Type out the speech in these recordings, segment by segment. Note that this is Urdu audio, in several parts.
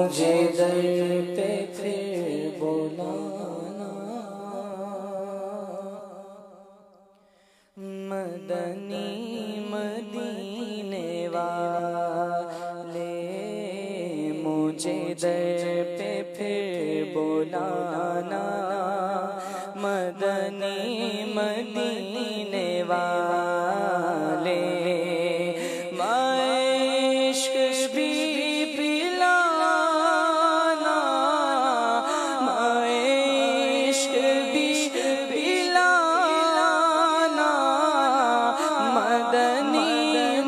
مجھے در پہ پھر بلانا، مدنی مدینے والے مجھے در پہ پھر بلانا، مدنی مدینے والے عشق بھی پلانا، عشق بھی پلانا، مدنی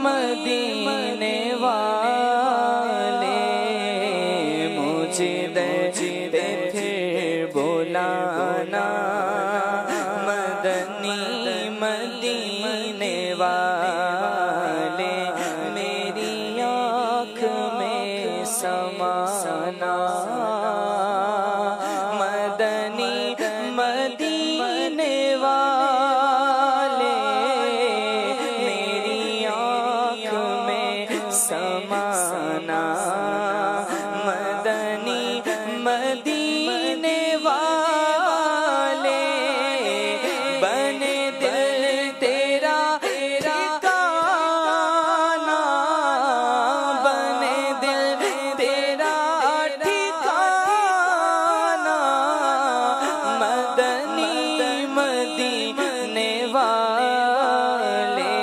مدینے والے مجھے در پہ پھر بلانا، مدنی مدینے والے میری آنکھ میں سمانا، مدنی مدینے والے میری آنکھ میں سمانا، مدنی مدینے والے بنے دل تیرا ٹھکانا، بنے دل تیرا ٹھکانا، مدنی مدینے والے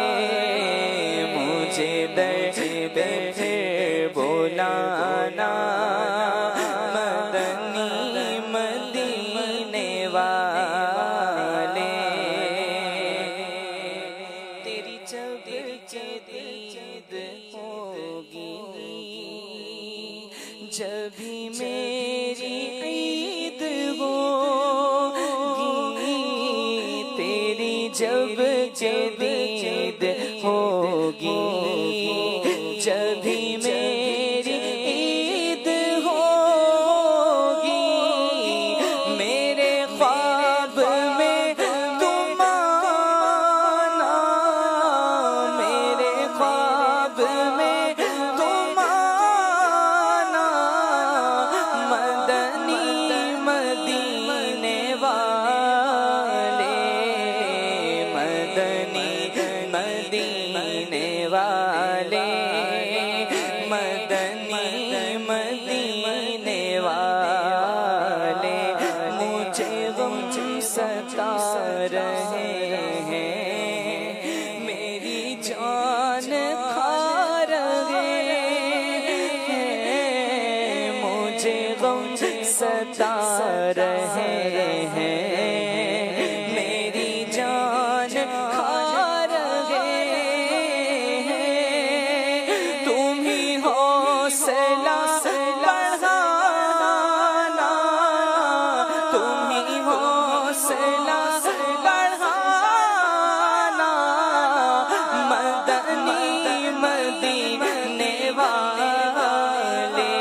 مجھے در پہ پھر بلانا، مدنی مدینے والے تیری جب دید ہوگی جبھی میری عید ہوگی، تیری جب دید ہوگی جبھی میری عید ہوگی، میرے خواب میں تم آنا، میرے خواب میں تم آنا، مدنی مدینے والے مدنی مدینے والے مدنی مدینے والے مجھے غم ستا رہے ہیں، میری جان کھا رہے ہیں، مجھے غم ستا رہے ہیں، میری جان کھا رہے ہیں، تم ہی حوصلہ بڑھانا، تم ہی حوصلہ بڑھانا، مدنی مدینے والے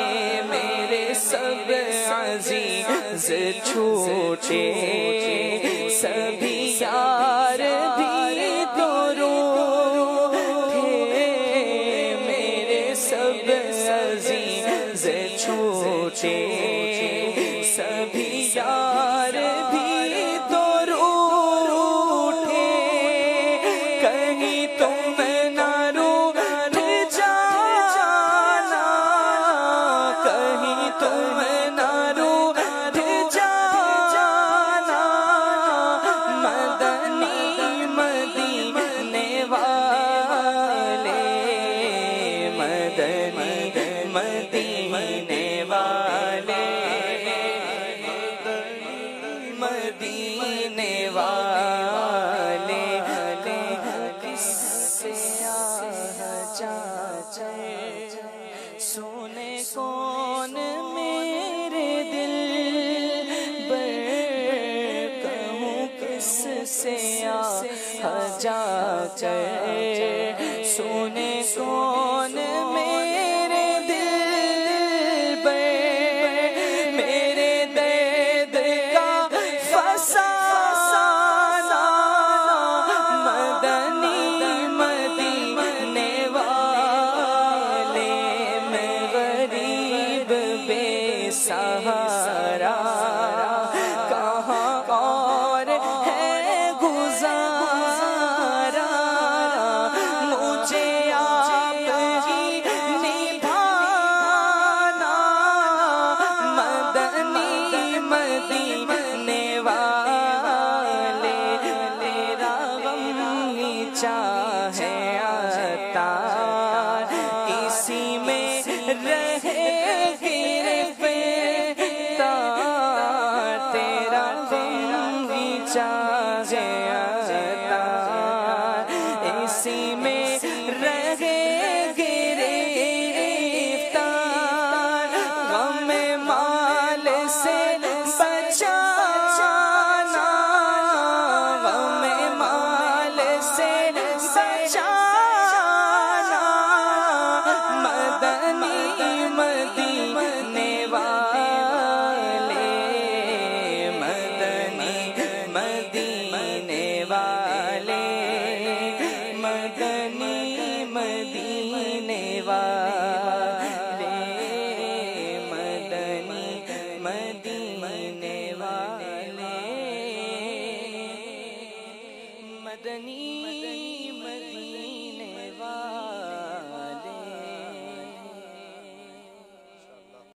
میرے سب عزیز چھوٹے، سبھی یار بھی تو روٹھے، میرے سب عزیز چھوٹے، سبھی یار بھی تو روٹھے، کہیں تم نہ روٹھ جانا، کہیں تم نہ روٹھ جانا، مدنی مدینے والے مدنی مدینے والے مدینے والے کس سے چاچے سونے کون میرے دل بر کہوں کس سے چاچے سونے کون میرے دل بر میرے درد کا فسانہ، مدنی مدینے والے میں غریب بے سہارا کہاں اور ہے گزارا مجھے آپ ہی نبھانا مدنی مدینے والے تیرا غم ہی چاہے عطار اسی میں رہے گرفتار تیرا غم ہی چاہے عطار اسی میں رہے گرفتار غم مال سے بچانا غم مال سے بچانا مدنی مدینے والے مدنی مدینے والے مدنی مدینے والے مدنی مدینے والے مدنی